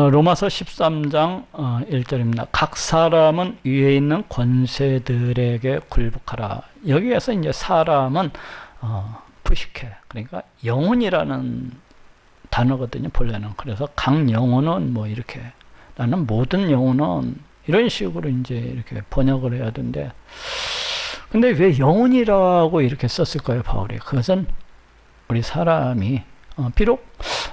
로마서 13장 1절입니다. 각 사람은 위에 있는 권세들에게 굴복하라. 여기에서 이제 사람은 푸시케, 그러니까 영혼이라는 단어거든요, 본래는. 그래서 각 영혼은 뭐 이렇게, 나는 모든 영혼은 이런 식으로 이제 이렇게 번역을 해야 되는데, 근데 왜 영혼이라고 이렇게 썼을까요, 바울이? 그것은 우리 사람이 비록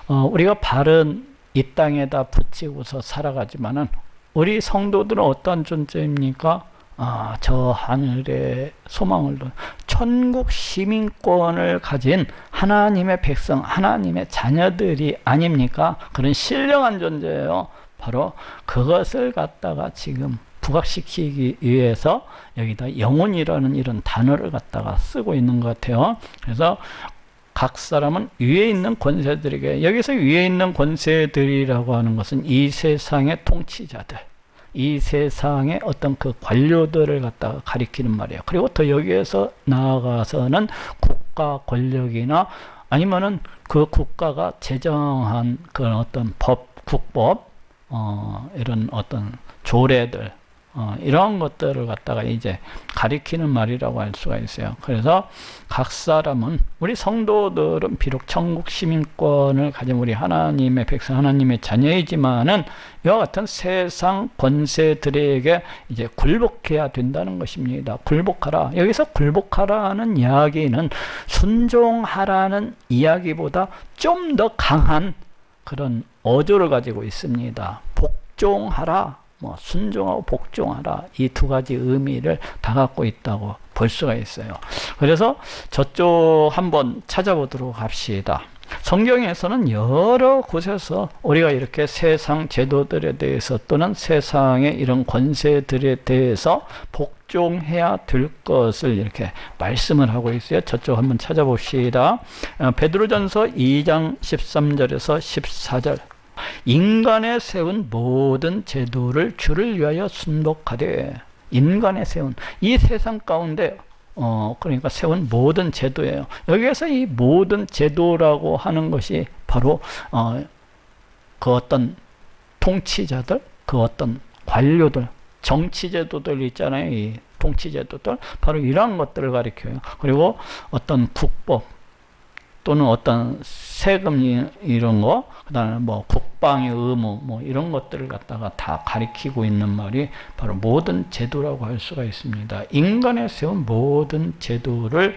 우리가 바른 이 땅에다 붙이고서 살아가지만은 우리 성도들은 어떤 존재입니까? 저 하늘의 소망을 둔 천국 시민권을 가진 하나님의 백성, 하나님의 자녀들이 아닙니까? 그런 신령한 존재예요. 바로 그것을 갖다가 지금 부각시키기 위해서 여기다 영혼이라는 이런 단어를 갖다가 쓰고 있는 것 같아요. 그래서 각 사람은 위에 있는 권세들에게, 여기서 위에 있는 권세들이라고 하는 것은 이 세상의 통치자들, 이 세상의 어떤 그 관료들을 갖다가 가리키는 말이에요. 그리고 더 여기에서 나아가서는 국가 권력이나 아니면은 그 국가가 제정한 그런 어떤 법, 국법, 이런 어떤 조례들, 이런 것들을 갖다가 이제 가리키는 말이라고 할 수가 있어요. 그래서 각 사람은, 우리 성도들은 비록 천국 시민권을 가진 우리 하나님의 백성, 하나님의 자녀이지만은 이와 같은 세상 권세들에게 이제 굴복해야 된다는 것입니다. 굴복하라. 여기서 굴복하라는 이야기는 순종하라는 이야기보다 좀 더 강한 그런 어조를 가지고 있습니다. 복종하라. 순종하고 복종하라, 이 두 가지 의미를 다 갖고 있다고 볼 수가 있어요. 그래서 저쪽 한번 찾아보도록 합시다. 성경에서는 여러 곳에서 우리가 이렇게 세상 제도들에 대해서 또는 세상의 이런 권세들에 대해서 복종해야 될 것을 이렇게 말씀을 하고 있어요. 저쪽 한번 찾아봅시다. 베드로전서 2장 13절에서 14절. 인간의 세운 모든 제도를 주를 위하여 순복하되, 인간의 세운 이 세상 가운데 그러니까 세운 모든 제도예요. 여기에서 이 모든 제도라고 하는 것이 바로 그 어떤 통치자들, 그 어떤 관료들, 정치 제도들 있잖아요. 이 통치 제도들, 바로 이러한 것들을 가리켜요. 그리고 어떤 국법 또는 어떤 세금 이런 거, 그 다음에 뭐 국방의 의무, 뭐 이런 것들을 갖다가 다 가리키고 있는 말이 바로 모든 제도라고 할 수가 있습니다. 인간에 세운 모든 제도를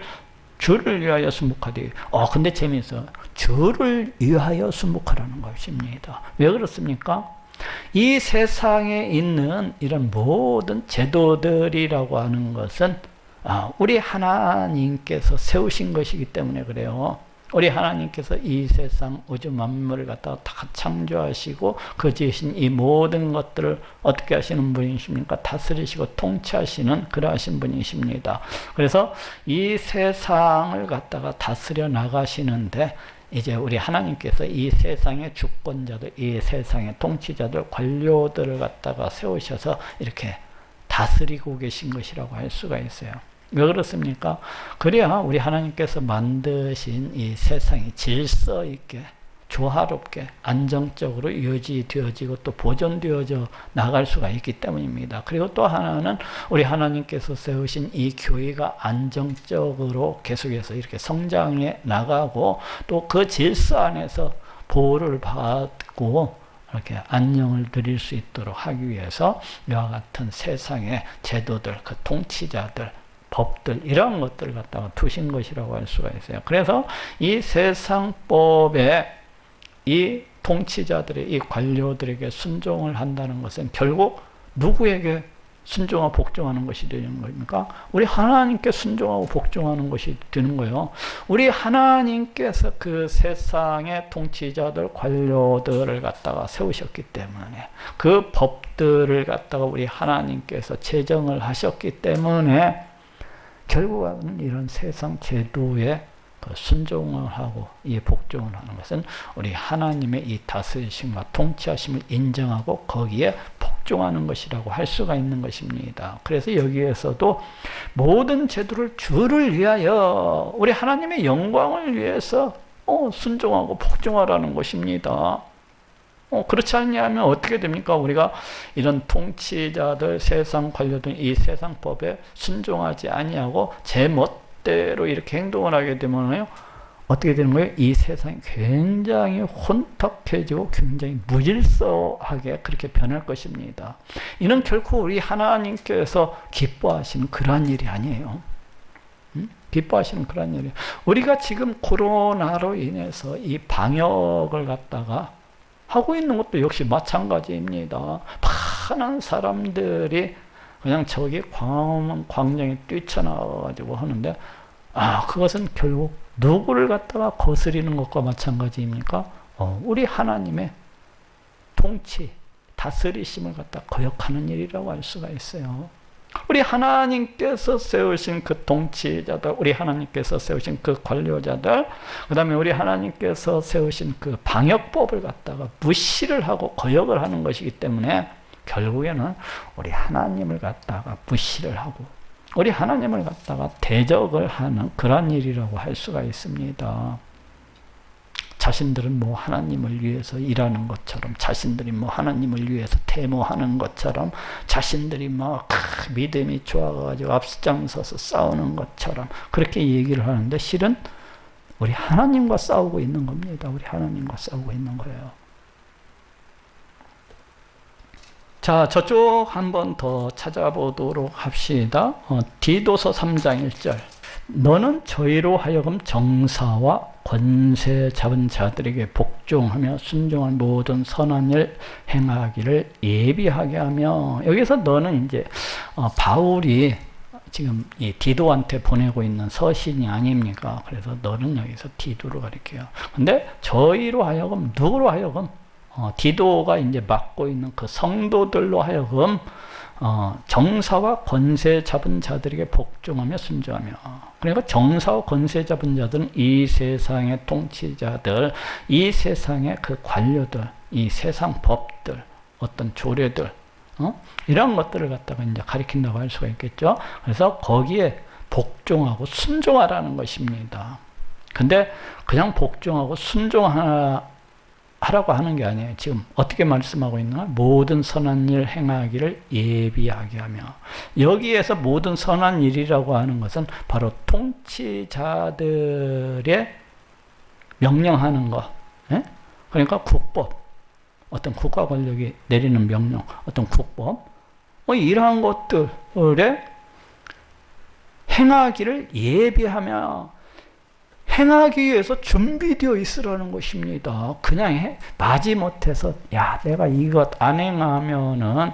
주를 위하여 순복하되, 근데 재미있어요. 주를 위하여 순복하라는 것입니다. 왜 그렇습니까? 이 세상에 있는 이런 모든 제도들이라고 하는 것은 우리 하나님께서 세우신 것이기 때문에 그래요. 우리 하나님께서 이 세상 우주 만물을 갖다가 다 창조하시고 그 지으신 이 모든 것들을 어떻게 하시는 분이십니까? 다스리시고 통치하시는 그러하신 분이십니다. 그래서 이 세상을 갖다가 다스려 나가시는데 이제 우리 하나님께서 이 세상의 주권자들, 이 세상의 통치자들, 관료들을 갖다가 세우셔서 이렇게 다스리고 계신 것이라고 할 수가 있어요. 왜 그렇습니까? 그래야 우리 하나님께서 만드신 이 세상이 질서 있게, 조화롭게, 안정적으로 유지되어지고 또 보존되어져 나갈 수가 있기 때문입니다. 그리고 또 하나는 우리 하나님께서 세우신 이 교회가 안정적으로 계속해서 이렇게 성장해 나가고 또 그 질서 안에서 보호를 받고 이렇게 안녕을 드릴 수 있도록 하기 위해서 이와 같은 세상의 제도들, 그 통치자들, 법들, 이런 것들을 갖다가 두신 것이라고 할 수가 있어요. 그래서 이 세상법에 이 통치자들의, 이 관료들에게 순종을 한다는 것은 결국 누구에게 순종하고 복종하는 것이 되는 겁니까? 우리 하나님께 순종하고 복종하는 것이 되는 거예요. 우리 하나님께서 그 세상의 통치자들, 관료들을 갖다가 세우셨기 때문에, 그 법들을 갖다가 우리 하나님께서 제정을 하셨기 때문에 결국은 이런 세상 제도에 순종을 하고 이 복종을 하는 것은 우리 하나님의 이 다스리심과 통치하심을 인정하고 거기에 복종하는 것이라고 할 수가 있는 것입니다. 그래서 여기에서도 모든 제도를 주를 위하여, 우리 하나님의 영광을 위해서 순종하고 복종하라는 것입니다. 그렇지 않냐면 어떻게 됩니까? 우리가 이런 통치자들, 세상 관료들 이 세상 법에 순종하지 아니하고 제 멋대로 이렇게 행동을 하게 되면요, 어떻게 되는 거예요? 이 세상이 굉장히 혼탁해지고 굉장히 무질서하게 그렇게 변할 것입니다. 이는 결코 우리 하나님께서 기뻐하시는 그러한 일이 아니에요. 기뻐하시는 그러한 일이에요. 우리가 지금 코로나로 인해서 이 방역을 갖다가 하고 있는 것도 역시 마찬가지입니다. 많은 사람들이 그냥 저기 광장에 뛰쳐나와가지고 하는데, 그것은 결국 누구를 갖다가 거스리는 것과 마찬가지입니까? 우리 하나님의 통치, 다스리심을 갖다 거역하는 일이라고 할 수가 있어요. 우리 하나님께서 세우신 그 통치자들, 우리 하나님께서 세우신 그 관료자들, 그 다음에 우리 하나님께서 세우신 그 방역법을 갖다가 무시를 하고 거역을 하는 것이기 때문에 결국에는 우리 하나님을 갖다가 무시를 하고 우리 하나님을 갖다가 대적을 하는 그런 일이라고 할 수가 있습니다. 자신들은 뭐 하나님을 위해서 일하는 것처럼, 자신들이 뭐 하나님을 위해서 데모하는 것처럼, 자신들이 막 믿음이 좋아가지고 앞장서서 싸우는 것처럼 그렇게 얘기를 하는데, 실은 우리 하나님과 싸우고 있는 겁니다. 우리 하나님과 싸우고 있는 거예요. 자, 저쪽 한번 더 찾아보도록 합시다. 디도서 3장 1절. 너는 저희로 하여금 정사와 권세 잡은 자들에게 복종하며 순종한 모든 선한 일 행하기를 예비하게 하며. 여기서 너는 이제 바울이 지금 이 디도한테 보내고 있는 서신이 아닙니까? 그래서 너는 여기서 디도로 가리켜요. 근데 저희로 하여금, 누구로 하여금, 디도가 이제 맡고 있는 그 성도들로 하여금 정사와 권세 잡은 자들에게 복종하며 순종하며. 그러니까 정사와 권세 잡은 자들은 이 세상의 통치자들, 이 세상의 그 관료들, 이 세상 법들, 어떤 조례들, 이런 것들을 갖다가 이제 가리킨다고 할 수가 있겠죠. 그래서 거기에 복종하고 순종하라는 것입니다. 근데 그냥 복종하고 하라고 하는 게 아니에요. 지금 어떻게 말씀하고 있나? 모든 선한 일 행하기를 예비하게 하며. 여기에서 모든 선한 일이라고 하는 것은 바로 통치자들의 명령하는 것. 그러니까 국법, 어떤 국가 권력이 내리는 명령, 어떤 국법, 이러한 것들에 행하기를 예비하며, 행하기 위해서 준비되어 있으라는 것입니다. 그냥 마지못해서 내가 이것 안 행하면은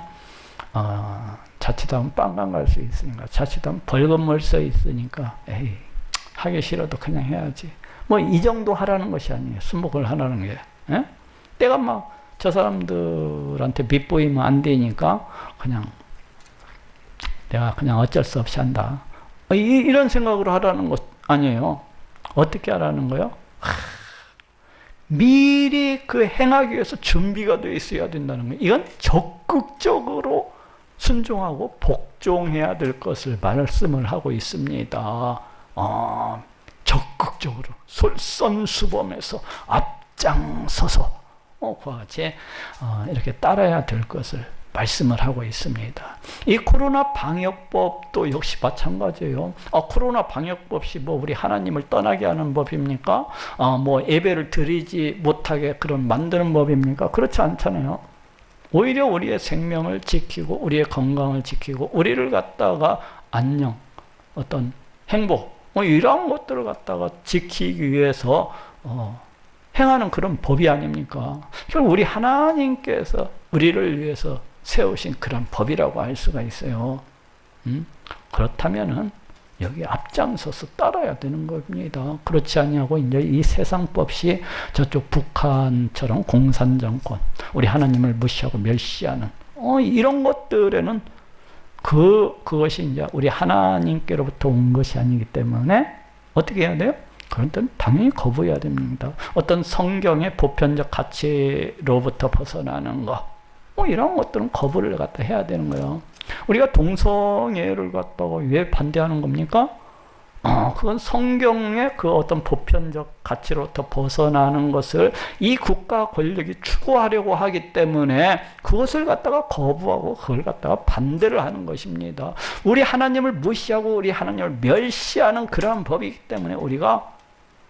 자칫하면 빵강 갈 수 있으니까, 자칫하면 벌금 물 수 있으니까 하기 싫어도 그냥 해야지, 뭐 이 정도 하라는 것이 아니에요. 순복을 하라는 게. 때가 막 저 사람들한테 밑보이면 안 되니까 내가 그냥 어쩔 수 없이 한다, 이런 생각으로 하라는 것 아니에요. 어떻게 하라는 거예요? 미리 그 행하기 위해서 준비가 되어 있어야 된다는 거예요. 이건 적극적으로 순종하고 복종해야 될 것을 말씀을 하고 있습니다. 적극적으로 솔선수범해서 앞장서서 그와 같이 이렇게 따라야 될 것을 말씀을 하고 있습니다. 이 코로나 방역법도 역시 마찬가지예요. 코로나 방역법이 뭐 우리 하나님을 떠나게 하는 법입니까? 뭐 예배를 드리지 못하게 그런 만드는 법입니까? 그렇지 않잖아요. 오히려 우리의 생명을 지키고 우리의 건강을 지키고 우리를 갖다가 안녕, 어떤 행복, 이런 것들을 갖다가 지키기 위해서 행하는 그런 법이 아닙니까? 결국 우리 하나님께서 우리를 위해서 세우신 그런 법이라고 할 수가 있어요. 그렇다면은 여기 앞장서서 따라야 되는 겁니다. 그렇지 아니하고 이제 이 세상 법이 저쪽 북한처럼 공산정권, 우리 하나님을 무시하고 멸시하는 이런 것들에는 그것이 이제 우리 하나님께로부터 온 것이 아니기 때문에 어떻게 해야 돼요? 그런 때는 당연히 거부해야 됩니다. 어떤 성경의 보편적 가치로부터 벗어나는 것, 이런 것들은 거부를 갖다 해야 되는 거예요. 우리가 동성애를 갖다가 왜 반대하는 겁니까? 그건 성경의 그 어떤 보편적 가치로부터 벗어나는 것을 이 국가 권력이 추구하려고 하기 때문에 그것을 갖다가 거부하고 그걸 갖다가 반대를 하는 것입니다. 우리 하나님을 무시하고 우리 하나님을 멸시하는 그러한 법이기 때문에 우리가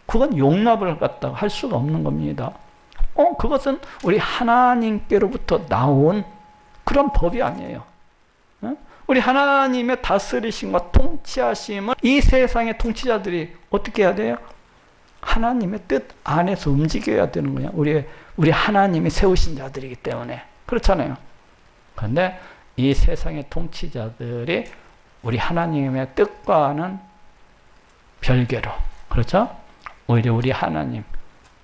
그건 용납을 갖다가 할 수가 없는 겁니다. 그것은 우리 하나님께로부터 나온 그런 법이 아니에요. 우리 하나님의 다스리심과 통치하심을 이 세상의 통치자들이 어떻게 해야 돼요? 하나님의 뜻 안에서 움직여야 되는 거냐. 우리 하나님이 세우신 자들이기 때문에. 그렇잖아요. 그런데 이 세상의 통치자들이 우리 하나님의 뜻과는 별개로, 그렇죠? 오히려 우리 하나님,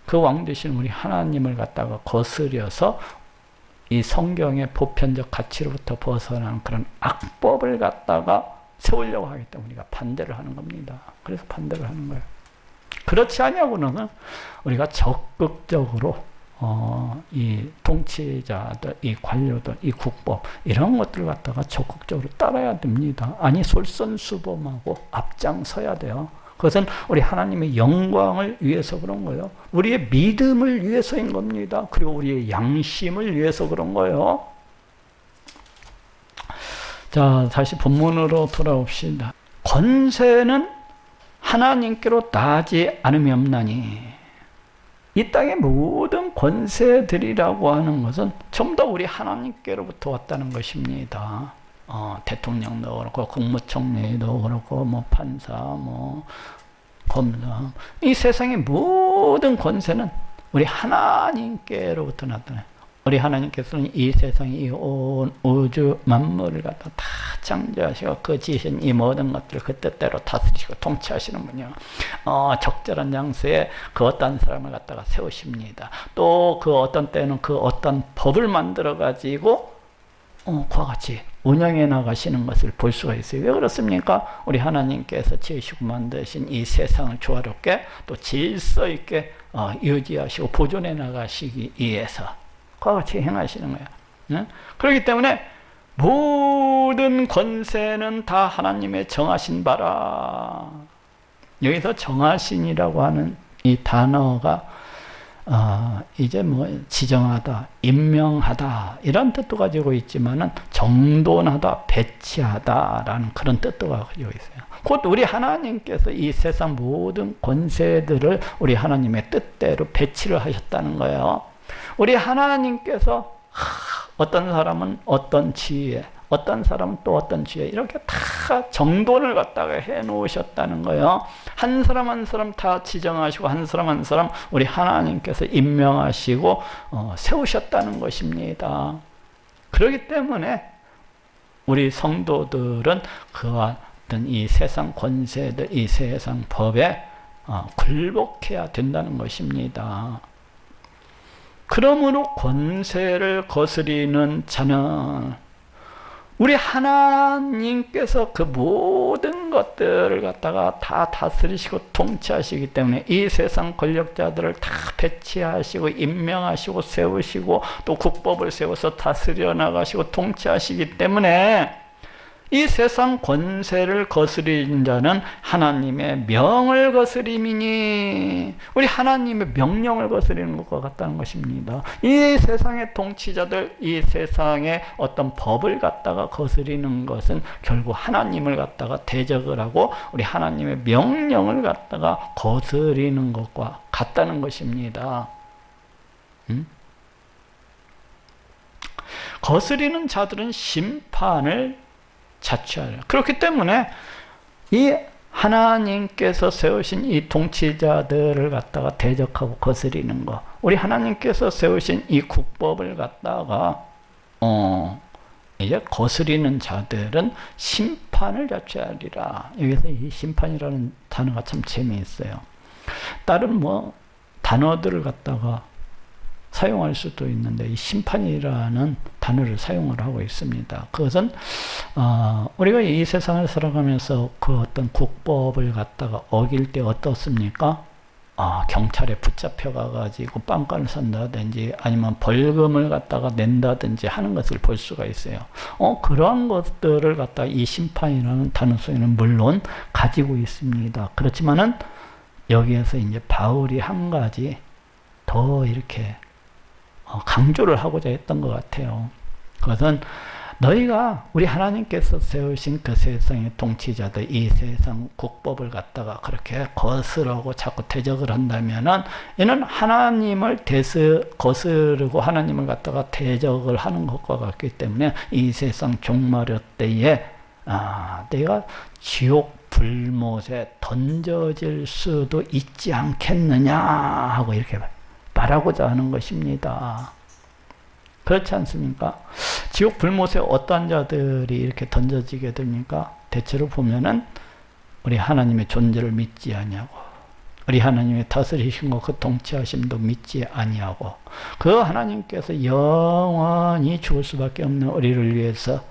그 왕 되신 우리 하나님을 갖다가 거스려서 이 성경의 보편적 가치로부터 벗어나는 그런 악법을 갖다가 세우려고 하기 때문에 우리가 반대를 하는 겁니다. 그래서 반대를 하는 거예요. 그렇지 않냐고는 우리가 적극적으로 이 통치자들, 이 관료들, 이 국법 이런 것들을 갖다가 적극적으로 따라야 됩니다. 아니 솔선수범하고 앞장서야 돼요. 그것은 우리 하나님의 영광을 위해서 그런 거예요. 우리의 믿음을 위해서인 겁니다. 그리고 우리의 양심을 위해서 그런 거예요. 자, 다시 본문으로 돌아옵시다. 권세는 하나님께로 나지 않음이 없나니. 이 땅의 모든 권세들이라고 하는 것은 전부 다 우리 하나님께로부터 왔다는 것입니다. 대통령도 그렇고 국무총리도 그렇고 뭐 판사 뭐 검사, 이 세상의 모든 권세는 우리 하나님께로부터 나타나요. 우리 하나님께서는 이 세상의 이 온 우주 만물을 갖다 다 창조하시고 그 지으신 이 모든 것들을 그 뜻대로 다스리시고 통치하시는 분이요. 적절한 장소에 그 어떤 사람을 갖다가 세우십니다. 또 그 어떤 때는 그 어떤 법을 만들어 가지고 그와 같이 운영해 나가시는 것을 볼 수가 있어요. 왜 그렇습니까? 우리 하나님께서 지으시고 만드신 이 세상을 조화롭게 또 질서 있게 유지하시고 보존해 나가시기 위해서 그와 같이 행하시는 거예요. 네? 그렇기 때문에 모든 권세는 다 하나님의 정하신 바라. 여기서 정하신이라고 하는 이 단어가 이제 뭐 지정하다, 임명하다 이런 뜻도 가지고 있지만은 정돈하다, 배치하다라는 그런 뜻도 가지고 있어요. 곧 우리 하나님께서 이 세상 모든 권세들을 우리 하나님의 뜻대로 배치를 하셨다는 거예요. 우리 하나님께서 어떤 사람은 어떤 지위에, 어떤 사람은 또 어떤 지위에 이렇게 다 정돈을 갖다가 해 놓으셨다는 거예요. 한 사람 한 사람 다 지정하시고 한 사람 한 사람 우리 하나님께서 임명하시고 세우셨다는 것입니다. 그렇기 때문에 우리 성도들은 그와 같은 이 세상 권세들, 이 세상 법에 굴복해야 된다는 것입니다. 그러므로 권세를 거스리는 자는 우리 하나님께서 그 모든 것들을 갖다가 다 다스리시고 통치하시기 때문에 이 세상 권력자들을 다 배치하시고 임명하시고 세우시고 또 국법을 세워서 다스려 나가시고 통치하시기 때문에 이 세상 권세를 거스리는 자는 하나님의 명을 거스림이니, 우리 하나님의 명령을 거스리는 것과 같다는 것입니다. 이 세상의 통치자들, 이 세상의 어떤 법을 갖다가 거스리는 것은 결국 하나님을 갖다가 대적을 하고 우리 하나님의 명령을 갖다가 거스리는 것과 같다는 것입니다. 거스리는 자들은 심판을 자취하려. 그렇기 때문에 이 하나님께서 세우신 이 통치자들을 갖다가 대적하고 거스리는 것, 우리 하나님께서 세우신 이 국법을 갖다가 이제 거스리는 자들은 심판을 자취하리라. 여기서 이 심판이라는 단어가 참 재미있어요. 다른 뭐 단어들을 갖다가 사용할 수도 있는데 이 심판이라는 단어를 사용을 하고 있습니다. 그것은 우리가 이 세상을 살아가면서 그 어떤 국법을 갖다가 어길 때 어떻습니까? 경찰에 붙잡혀 가가지고 빵간을 산다든지 아니면 벌금을 갖다가 낸다든지 하는 것을 볼 수가 있어요. 그러한 것들을 갖다가 이 심판이라는 단어 속에는 물론 가지고 있습니다. 그렇지만은 여기에서 이제 바울이 한 가지 더 이렇게 강조를 하고자 했던 것 같아요. 그것은 너희가 우리 하나님께서 세우신 그 세상의 통치자들, 이 세상 국법을 갖다가 그렇게 거스르고 자꾸 대적을 한다면은 이는 하나님을 거스르고 하나님을 갖다가 대적을 하는 것과 같기 때문에 이 세상 종말의 때에 내가 지옥 불못에 던져질 수도 있지 않겠느냐 하고 이렇게 말하고자 하는 것입니다. 그렇지 않습니까? 지옥 불못에 어떠한 자들이 이렇게 던져지게 됩니까? 대체로 보면은 우리 하나님의 존재를 믿지 아니하고 우리 하나님의 다스리심과 그 통치하심도 믿지 아니하고 그 하나님께서 영원히 죽을 수밖에 없는 우리를 위해서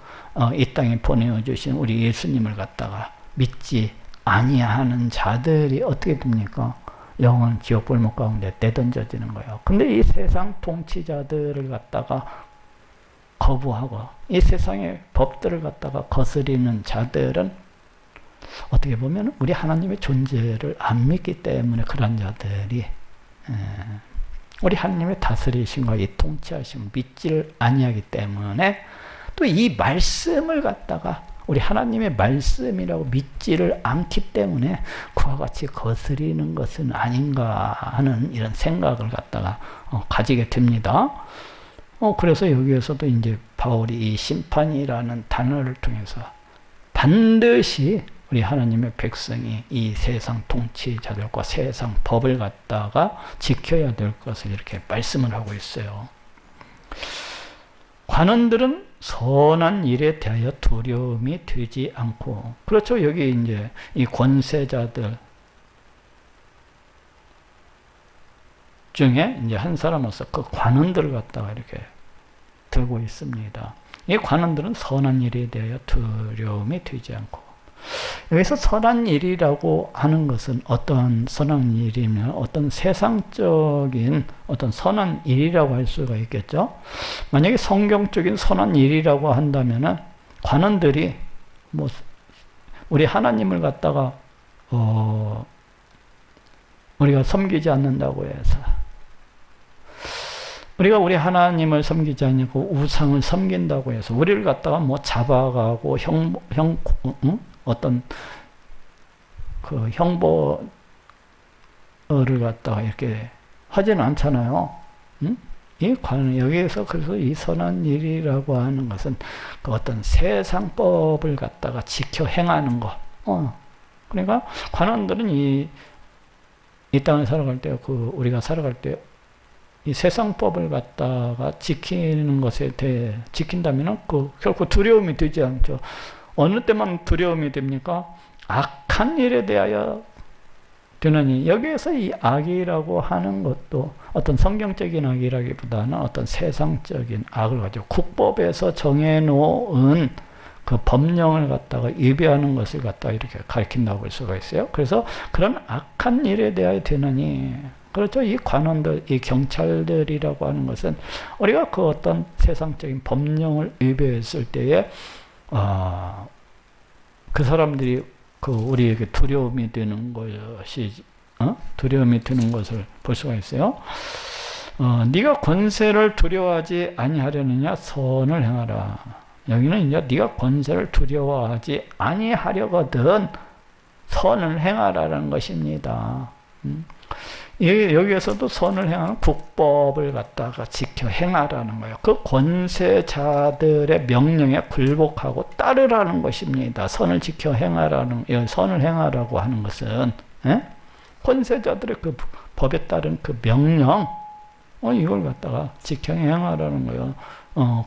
이 땅에 보내주신 우리 예수님을 갖다가 믿지 아니하는 자들이 어떻게 됩니까? 영원 지옥 불못 가운데 내던져지는 거예요. 근데 이 세상 통치자들을 갖다가 거부하고 이 세상의 법들을 갖다가 거스리는 자들은 어떻게 보면 우리 하나님의 존재를 안 믿기 때문에 그런 자들이 우리 하나님의 다스리심과 이 통치하심을 믿지를 아니하기 때문에 또 이 말씀을 갖다가 우리 하나님의 말씀이라고 믿지를 않기 때문에 그와 같이 거스리는 것은 아닌가 하는 이런 생각을 갖다가 가지게 됩니다. 그래서 여기에서도 이제 바울이 이 심판이라는 단어를 통해서 반드시 우리 하나님의 백성이 이 세상 통치자들과 세상 법을 갖다가 지켜야 될 것을 이렇게 말씀을 하고 있어요. 관원들은 선한 일에 대하여 두려움이 되지 않고, 그렇죠. 여기 이제 이 권세자들 중에 이제 한 사람으로서 그 관원들을 갖다가 이렇게 들고 있습니다. 이 관원들은 선한 일에 대하여 두려움이 되지 않고, 여기서 선한 일이라고 하는 것은 어떤 선한 일이면 어떤 세상적인 어떤 선한 일이라고 할 수가 있겠죠. 만약에 성경적인 선한 일이라고 한다면은 관원들이 뭐 우리 하나님을 갖다가 우리가 섬기지 않는다고 해서, 우리가 우리 하나님을 섬기지 않고 우상을 섬긴다고 해서 우리를 갖다가 뭐 잡아가고 어떤 그 형벌을 갖다가 이렇게 하지는 않잖아요. 여기에서 그래서 이 선한 일이라고 하는 것은 그 어떤 세상법을 갖다가 지켜 행하는 거. 그러니까 관원들은 이 땅을 살아갈 때, 우리가 살아갈 때 이 세상법을 갖다가 지키는 것에 대해 지킨다면은 결코 두려움이 되지 않죠. 어느 때만 두려움이 됩니까? 악한 일에 대하여 되느니, 여기에서 이 악이라고 하는 것도 어떤 성경적인 악이라기보다는 어떤 세상적인 악을 가지고 국법에서 정해놓은 그 법령을 갖다가 위배하는 것을 갖다가 이렇게 가리킨다고 볼 수가 있어요. 그래서 그런 악한 일에 대하여 되느니, 그렇죠. 이 관원들, 이 경찰들이라고 하는 것은 우리가 그 어떤 세상적인 법령을 위배했을 때에 그 사람들이 우리에게 두려움이 되는 것이 두려움이 드는 것을 볼 수가 있어요. 네가 권세를 두려워하지 아니하려느냐, 선을 행하라. 여기는 이제 네가 권세를 두려워하지 아니하려거든 선을 행하라는 것입니다. 여기에서도 선을 행하는 국법을 갖다가 지켜 행하라는 거예요. 그 권세자들의 명령에 굴복하고 따르라는 것입니다. 선을 지켜 행하라는, 선을 행하라고 하는 것은 권세자들의 그 법에 따른 그 명령, 이걸 갖다가 지켜 행하라는 거예요.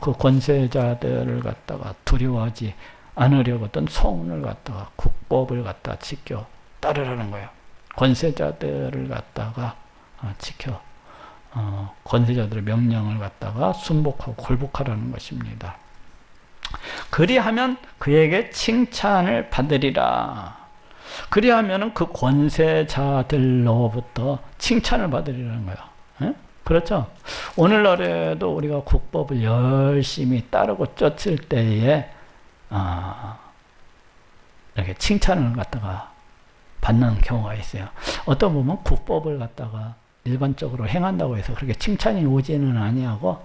그 권세자들을 갖다가 두려워하지 않으려거든 선을 갖다가 국법을 갖다가 지켜 따르라는 거예요. 권세자들을 갖다가 지켜 권세자들의 명령을 갖다가 순복하고 굴복하라는 것입니다. 그리하면 그에게 칭찬을 받으리라. 그리하면은 그 권세자들로부터 칭찬을 받으리라는 거예요. 예? 그렇죠? 오늘날에도 우리가 국법을 열심히 따르고 쫓을 때에 이렇게 칭찬을 갖다가 받는 경우가 있어요. 어떤 보면 국법을 갖다가 일반적으로 행한다고 해서 그렇게 칭찬이 오지는 아니하고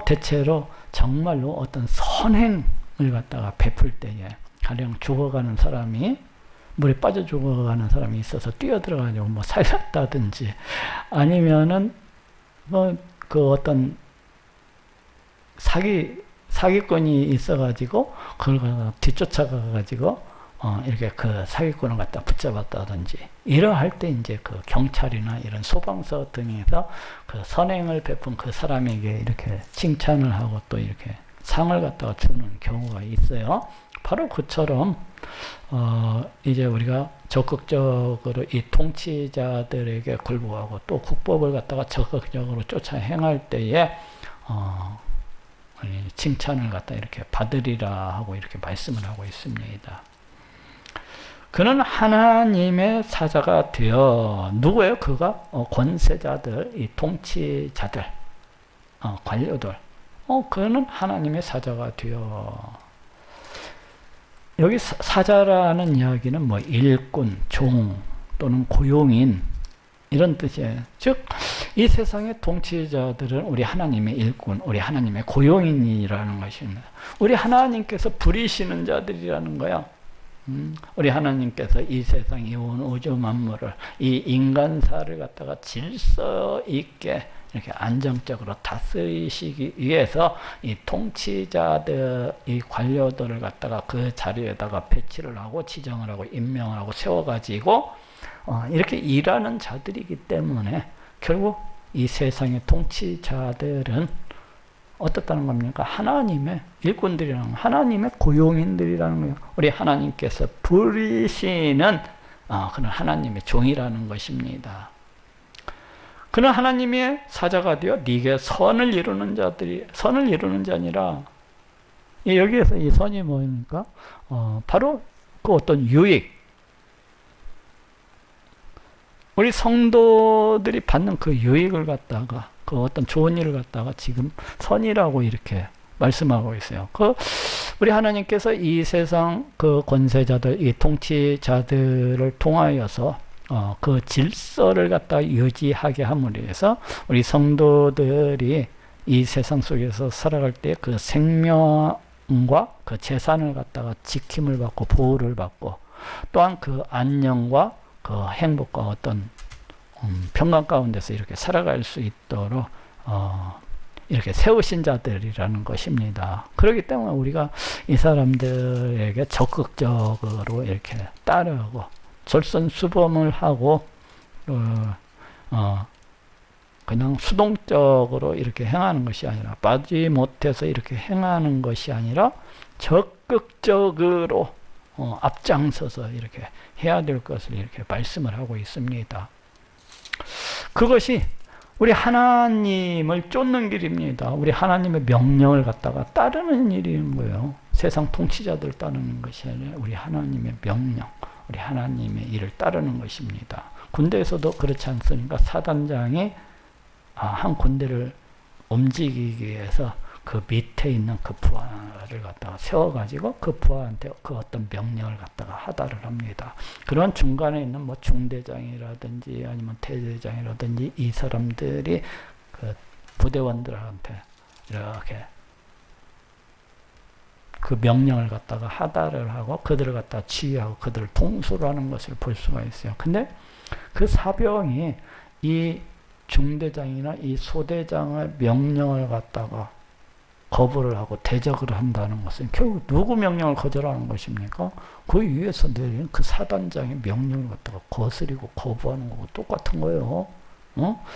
대체로 정말로 어떤 선행을 갖다가 베풀 때에 가령 죽어가는 사람이 물에 빠져 죽어가는 사람이 있어서 뛰어들어가지고 뭐 살렸다든지 아니면은 뭐 그 어떤 사기꾼이 있어가지고 그걸 갖다가 뒤쫓아가가지고 이렇게 그 사기꾼을 갖다 붙잡았다든지 이러할 때 이제 그 경찰이나 이런 소방서 등에서 그 선행을 베푼 그 사람에게 이렇게 칭찬을 하고 또 이렇게 상을 갖다가 주는 경우가 있어요. 바로 그처럼 이제 우리가 적극적으로 이 통치자들에게 굴복하고 또 국법을 갖다가 적극적으로 쫓아 행할 때에 칭찬을 갖다 이렇게 받으리라 하고 이렇게 말씀을 하고 있습니다. 그는 하나님의 사자가 되어 누구예요? 그가 권세자들, 이 통치자들, 관료들. 그는 하나님의 사자가 되어 여기 사자라는 이야기는 뭐 일꾼, 종 또는 고용인 이런 뜻이에요. 즉 이 세상의 통치자들은 우리 하나님의 일꾼, 우리 하나님의 고용인이라는 것입니다. 우리 하나님께서 부리시는 자들이라는 거야. 우리 하나님께서 이 세상, 이 온 우주 만물을, 이 인간사를 갖다가 질서 있게 이렇게 안정적으로 다스리시기 위해서 이 통치자들, 이 관료들을 갖다가 그 자리에다가 배치를 하고 지정을 하고 임명을 하고 세워가지고 이렇게 일하는 자들이기 때문에 결국 이 세상의 통치자들은 어떻다는 겁니까? 하나님의 일꾼들이라는 거예요. 하나님의 고용인들이라는 거예요. 우리 하나님께서 부리시는 그런 하나님의 종이라는 것입니다. 그는 하나님의 사자가 되어 네게 선을 이루는 자들이, 선을 이루는 자니라. 여기에서 이 선이 뭐입니까? 바로 그 어떤 유익, 우리 성도들이 받는 그 유익을 갖다가 그 어떤 좋은 일을 갖다가 지금 선이라고 이렇게 말씀하고 있어요. 우리 하나님께서 이 세상 그 권세자들, 이 통치자들을 통하여서 그 질서를 갖다 유지하게 함으로 해서 우리 성도들이 이 세상 속에서 살아갈 때 그 생명과 그 재산을 갖다가 지킴을 받고 보호를 받고 또한 그 안녕과 그 행복과 어떤 평강 가운데서 이렇게 살아갈 수 있도록 이렇게 세우신 자들이라는 것입니다. 그렇기 때문에 우리가 이 사람들에게 적극적으로 이렇게 따르고 솔선수범을 하고 그냥 수동적으로 이렇게 행하는 것이 아니라 빠지 못해서 이렇게 행하는 것이 아니라 적극적으로 앞장서서 이렇게 해야 될 것을 이렇게 말씀을 하고 있습니다. 그것이 우리 하나님을 쫓는 길입니다. 우리 하나님의 명령을 갖다가 따르는 일인 거예요. 세상 통치자들 따르는 것이 아니라 우리 하나님의 명령, 우리 하나님의 일을 따르는 것입니다. 군대에서도 그렇지 않습니까? 사단장이 한 군대를 움직이기 위해서 그 밑에 있는 그 부하를 갖다가 세워가지고 그 부하한테 그 어떤 명령을 갖다가 하달을 합니다. 그런 중간에 있는 뭐 중대장이라든지 아니면 대대장이라든지 이 사람들이 그 부대원들한테 이렇게 그 명령을 갖다가 하달을 하고 그들을 갖다가 지휘하고 그들을 통수를 하는 것을 볼 수가 있어요. 근데 그 사병이 이 중대장이나 이 소대장의 명령을 갖다가 거부를 하고 대적을 한다는 것은 결국 누구 명령을 거절하는 것입니까? 그 위에서 내린 그 사단장의 명령을 갖다가 거스리고 거부하는 거고 똑같은 거예요.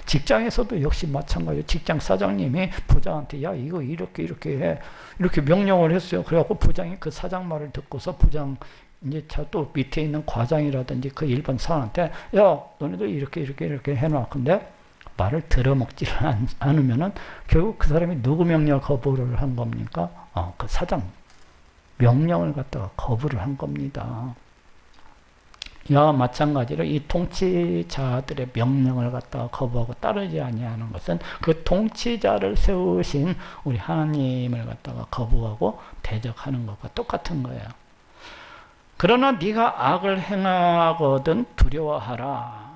직장에서도 역시 마찬가지예요. 직장 사장님이 부장한테 야 이거 이렇게 해 이렇게 명령을 했어요. 그래갖고 부장이 그 사장 말을 듣고서 부장 이제 또 밑에 있는 과장이라든지 그 일반 사원한테 야 너네들 이렇게 해놔. 근데 말을 들어먹지를 않으면은 결국 그 사람이 누구 명령 거부를 한 겁니까? 그 사장 명령을 갖다가 거부를 한 겁니다. 이와 마찬가지로 이 통치자들의 명령을 갖다가 거부하고 따르지 아니하는 것은 그 통치자를 세우신 우리 하나님을 갖다가 거부하고 대적하는 것과 똑같은 거예요. 그러나 네가 악을 행하거든 두려워하라.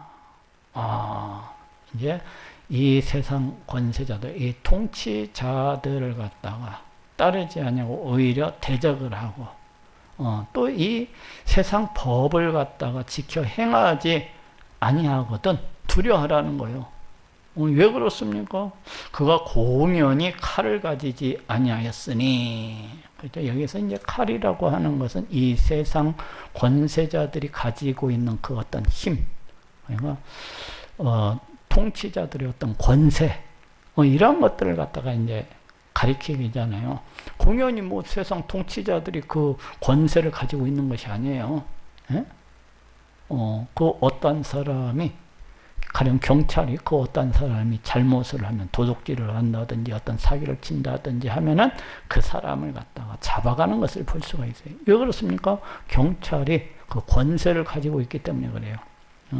이제 이 세상 권세자들, 이 통치자들을 갖다가 따르지 아니하고 오히려 대적을 하고, 또 이 세상 법을 갖다가 지켜 행하지 아니하거든 두려워하라는 거예요. 왜 그렇습니까? 그가 공연히 칼을 가지지 아니하였으니. 그렇죠? 여기서 이제 칼이라고 하는 것은 이 세상 권세자들이 가지고 있는 그 어떤 힘, 그러니까 통치자들의 어떤 권세, 이런 것들을 갖다가 이제 가리키잖아요. 공연히 뭐 세상 통치자들이 그 권세를 가지고 있는 것이 아니에요. 예? 그 어떤 사람이, 가령 경찰이 그 어떤 사람이 잘못을 하면 도둑질을 한다든지 어떤 사기를 친다든지 하면은 그 사람을 갖다가 잡아가는 것을 볼 수가 있어요. 왜 그렇습니까? 경찰이 그 권세를 가지고 있기 때문에 그래요.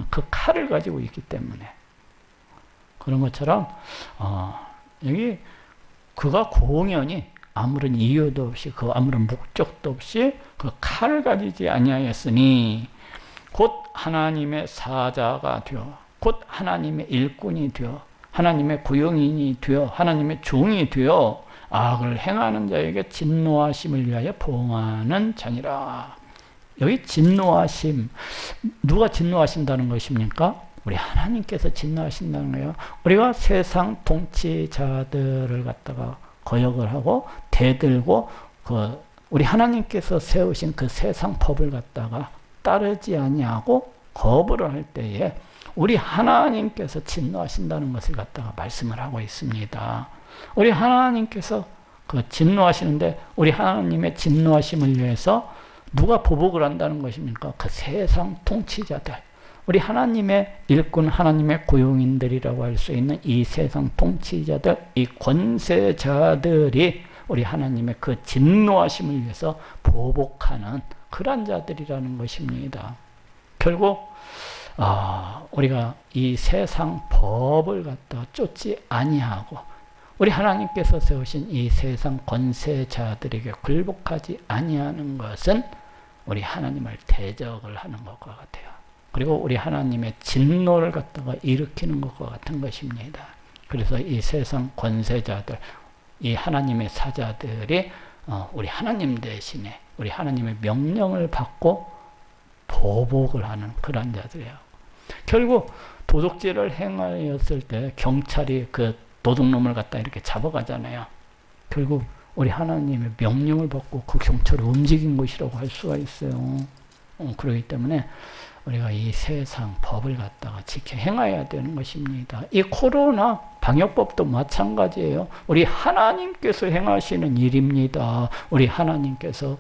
그 칼을 가지고 있기 때문에. 그런 것처럼 여기 그가 공연히 아무런 이유도 없이 그 아무런 목적도 없이 그 칼을 가지지 아니하였으니 곧 하나님의 사자가 되어 곧 하나님의 일꾼이 되어 하나님의 고용인이 되어 하나님의 종이 되어 악을 행하는 자에게 진노하심을 위하여 보응하는 자니라. 여기 진노하심, 누가 진노하신다는 것입니까? 우리 하나님께서 진노하신다는 거예요. 우리가 세상 통치자들을 갖다가 거역을 하고 대들고 우리 하나님께서 세우신 그 세상 법을 갖다가 따르지 아니하고 거부를 할 때에 우리 하나님께서 진노하신다는 것을 갖다가 말씀을 하고 있습니다. 우리 하나님께서 그 진노하시는데 우리 하나님의 진노하심을 위해서 누가 보복을 한다는 것입니까? 그 세상 통치자들, 우리 하나님의 일꾼, 하나님의 고용인들이라고 할 수 있는 이 세상 통치자들, 이 권세자들이 우리 하나님의 그 진노하심을 위해서 보복하는 그런 자들이라는 것입니다. 결국 우리가 이 세상 법을 갖다 쫓지 아니하고 우리 하나님께서 세우신 이 세상 권세자들에게 굴복하지 아니하는 것은 우리 하나님을 대적을 하는 것과 같아요. 그리고 우리 하나님의 진노를 갖다가 일으키는 것과 같은 것입니다. 그래서 이 세상 권세자들, 이 하나님의 사자들이 우리 하나님 대신에 우리 하나님의 명령을 받고 보복을 하는 그런 자들이에요. 결국 도둑질을 행하였을 때 경찰이 그 도둑놈을 갖다 이렇게 잡아가잖아요. 결국 우리 하나님의 명령을 받고 그 경찰을 움직인 것이라고 할 수가 있어요. 그렇기 때문에 우리가 이 세상 법을 갖다가 지켜 행해야 되는 것입니다. 이 코로나 방역법도 마찬가지예요. 우리 하나님께서 행하시는 일입니다. 우리 하나님께서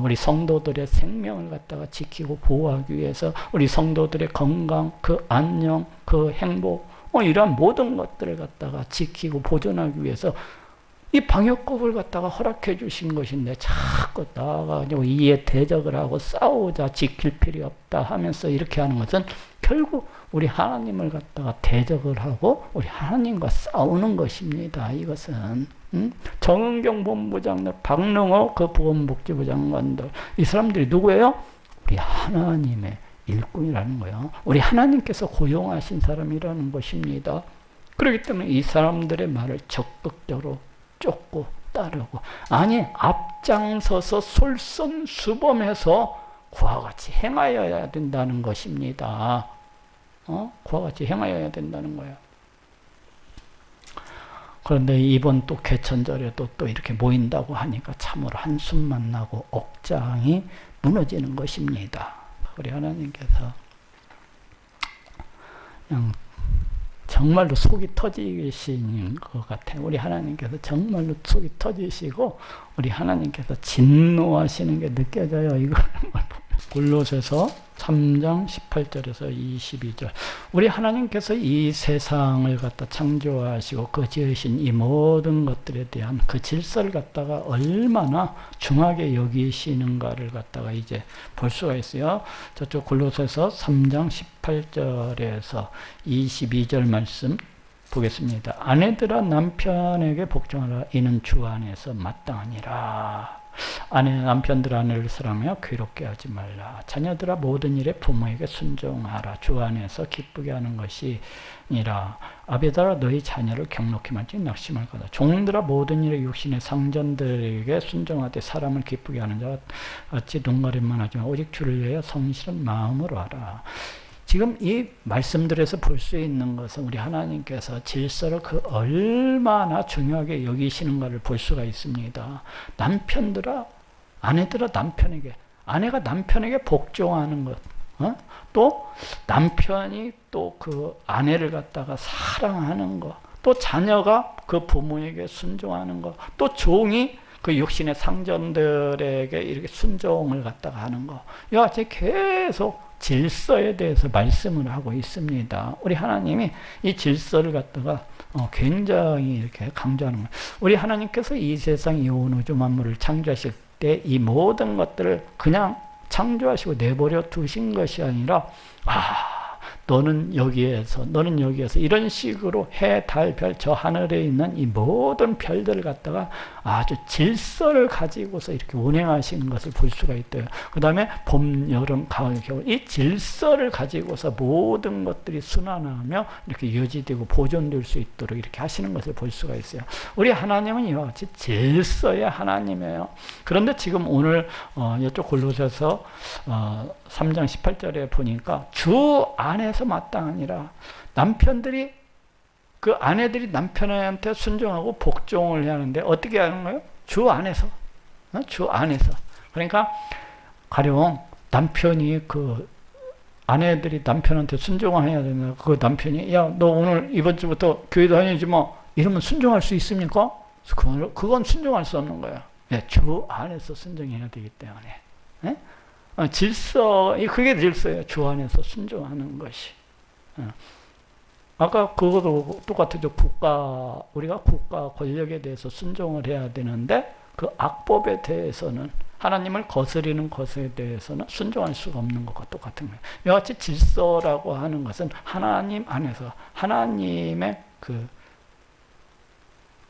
우리 성도들의 생명을 갖다가 지키고 보호하기 위해서 우리 성도들의 건강, 그 안녕, 그 행복, 이러한 모든 것들을 갖다가 지키고 보존하기 위해서 이 방역법을 갖다가 허락해 주신 것인데 자꾸 나아가지고 이에 대적을 하고 싸우자, 지킬 필요 없다 하면서 이렇게 하는 것은 결국 우리 하나님을 갖다가 대적을 하고 우리 하나님과 싸우는 것입니다. 이것은 정은경 본부장들, 박능호 그 보건복지부 장관들, 이 사람들이 누구예요? 우리 하나님의 일꾼이라는 거예요. 우리 하나님께서 고용하신 사람이라는 것입니다. 그렇기 때문에 이 사람들의 말을 적극적으로 쫓고 따르고, 아니 앞장서서 솔선수범해서 그와 같이 행하여야 된다는 것입니다. 그와 같이 행하여야 된다는 거예요. 그런데 이번 또 개천절에도 또 이렇게 모인다고 하니까 참으로 한숨만 나고 억장이 무너지는 것입니다. 우리 하나님께서 그냥 정말로 속이 터지시는 것 같아요. 우리 하나님께서 정말로 속이 터지시고 우리 하나님께서 진노하시는 게 느껴져요. 이걸 보면. 골로새서 3장 18절에서 22절. 우리 하나님께서 이 세상을 갖다 창조하시고 그 지으신 이 모든 것들에 대한 그 질서를 갖다가 얼마나 중하게 여기시는가를 갖다가 이제 볼 수가 있어요. 저쪽 골로새서 3장 18절에서 22절 말씀 보겠습니다. 아내들아 남편에게 복종하라. 이는 주 안에서 마땅하니라. 남편들 아내를 사랑하며 괴롭게 하지 말라. 자녀들아 모든 일에 부모에게 순종하라. 주 안에서 기쁘게 하는 것이니라. 아비들아 너희 자녀를 경록히 만지 낙심할 거다. 종들아 모든 일에 육신의 상전들에게 순종하되 사람을 기쁘게 하는 자 같이 눈가림만 하지 마. 오직 주를 위하여 성실한 마음으로 하라. 지금 이 말씀들에서 볼 수 있는 것은 우리 하나님께서 질서를 그 얼마나 중요하게 여기시는가를 볼 수가 있습니다. 남편들아, 아내들아 남편에게, 아내가 남편에게 복종하는 것, 또 남편이 또 그 아내를 갖다가 사랑하는 것, 또 자녀가 그 부모에게 순종하는 것, 또 종이 그 육신의 상전들에게 이렇게 순종을 갖다가 하는 것, 이와 같이 계속 질서에 대해서 말씀을 하고 있습니다. 우리 하나님이 이 질서를 갖다가 굉장히 이렇게 강조하는 거예요. 우리 하나님께서 이 세상 이 온 우주 만물을 창조하실 때 이 모든 것들을 그냥 창조하시고 내버려 두신 것이 아니라 너는 여기에서 이런 식으로 해, 달, 별, 저 하늘에 있는 이 모든 별들을 갖다가 아주 질서를 가지고서 이렇게 운행하시는 것을 볼 수가 있대요. 그 다음에 봄, 여름, 가을, 겨울 이 질서를 가지고서 모든 것들이 순환하며 이렇게 유지되고 보존될 수 있도록 이렇게 하시는 것을 볼 수가 있어요. 우리 하나님은 이와 같이 질서의 하나님이에요. 그런데 지금 오늘 이쪽 골로새서 3장 18절에 보니까 주 안에서 마땅하니라. 남편들이 그 아내들이 남편한테 순종하고 복종을 해야 하는데 어떻게 하는 거예요? 주 안에서. 주 안에서. 그러니까 가령 남편이 그 아내들이 남편한테 순종을 해야 되는 그 남편이 야, 너 오늘 이번 주부터 교회 다니지 마. 이러면 순종할 수 있습니까? 그건 순종할 수 없는 거예요. 주 안에서 순종해야 되기 때문에. 질서, 그게 질서예요. 주 안에서 순종하는 것이. 아까 그것도 똑같죠. 우리가 국가 권력에 대해서 순종을 해야 되는데 그 악법에 대해서는 하나님을 거스리는 것에 대해서는 순종할 수가 없는 것과 똑같은 거예요. 이와 같이 질서라고 하는 것은 하나님 안에서 하나님의 그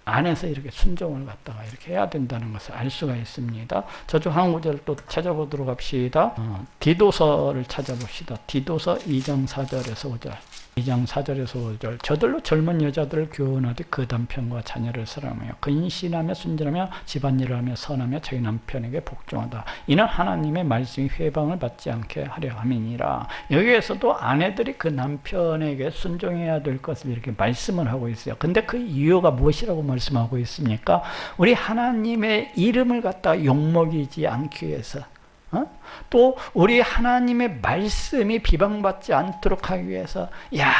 안에서 이렇게 순종을 갖다가 이렇게 해야 된다는 것을 알 수가 있습니다. 저쪽 한 구절을 또 찾아보도록 합시다. 디도서를 찾아봅시다. 디도서 2장 4절에서 5절. 2장 4절에서 5절. 저들로 젊은 여자들을 교훈하되 그 남편과 자녀를 사랑하며 근신하며 순전하며 집안일을 하며 선하며 자기 남편에게 복종하다. 이는 하나님의 말씀이 회방을 받지 않게 하려 함이니라. 여기에서도 아내들이 그 남편에게 순종해야 될 것을 이렇게 말씀을 하고 있어요. 근데 그 이유가 무엇이라고 말씀하고 있습니까? 우리 하나님의 이름을 갖다 욕먹이지 않기 위해서, 또 우리 하나님의 말씀이 비방받지 않도록 하기 위해서, 야,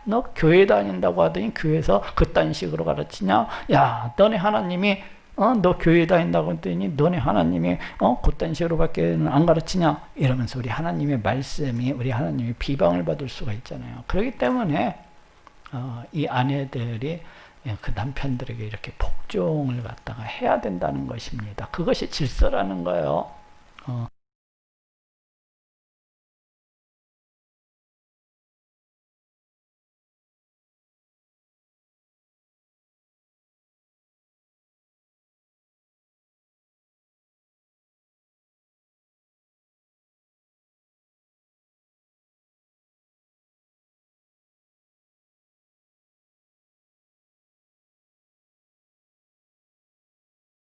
너 교회 다닌다고 하더니 교회에서 그딴 식으로 가르치냐? 야, 너네 하나님이 너 교회 다닌다고 했더니 너네 하나님이 그딴 식으로밖에 안 가르치냐? 이러면서 우리 하나님의 말씀이 우리 하나님이 비방을 받을 수가 있잖아요. 그렇기 때문에 이 아내들이 그 남편들에게 이렇게 복종을 갖다가 해야 된다는 것입니다. 그것이 질서라는 거예요.